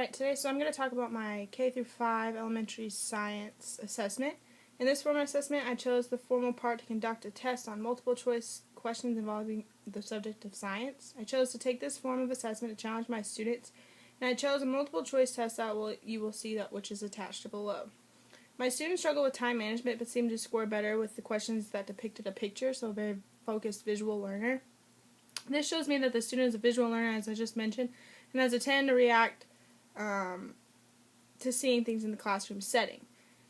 Alright, today I'm going to talk about my K through 5 elementary science assessment. In this formal assessment, I chose the formal part to conduct a test on multiple choice questions involving the subject of science. I chose to take this form of assessment to challenge my students, and I chose a multiple choice test that you will see which is attached below. My students struggled with time management but seemed to score better with the questions that depicted a picture, so a very focused visual learner. This shows me that the student is a visual learner, as I just mentioned, and has a tend to react to seeing things in the classroom setting.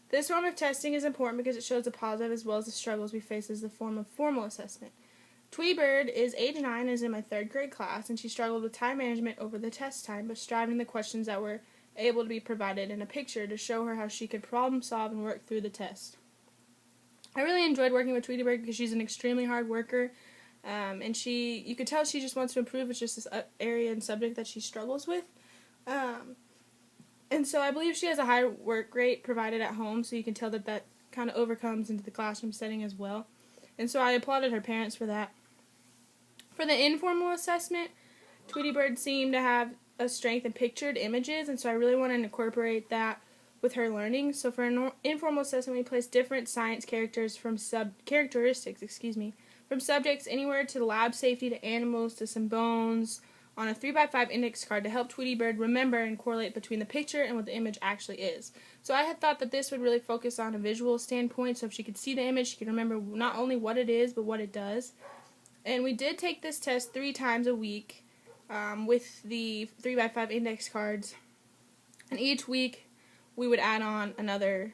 This form of testing is important because it shows the positive as well as the struggles we face as the form of formal assessment. Tweety Bird is age 9 and is in my 3rd grade class, and she struggled with time management over the test time, but striving the questions that were able to be provided in a picture to show her how she could problem solve and work through the test. I really enjoyed working with Tweety Bird because she's an extremely hard worker, and you could tell she just wants to improve. It's just this area and subject that she struggles with. And so I believe she has a high work rate provided at home, so you can tell that kind of overcomes into the classroom setting as well. And so I applauded her parents for that. For the informal assessment, Tweety Bird seemed to have a strength in pictured images, and so I really wanted to incorporate that with her learning. So for an informal assessment, we placed different science characteristics from subjects anywhere to lab safety to animals to some bones, on a 3x5 index card to help Tweety Bird remember and correlate between the picture and what the image actually is. So I had thought that this would really focus on a visual standpoint, so if she could see the image, she could remember not only what it is, but what it does. And we did take this test 3 times a week with the 3x5 index cards, and each week we would add on another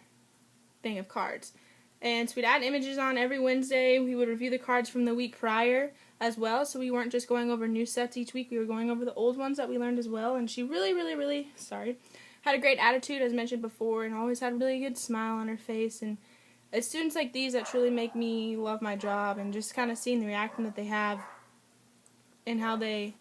thing of cards. And so we'd add images on every Wednesday. We would review the cards from the week prior as well, so we weren't just going over new sets each week. We were going over the old ones that we learned as well. And she really had a great attitude, as mentioned before, and always had a really good smile on her face. And it's students like these that truly make me love my job, and just kind of seeing the reaction that they have and how they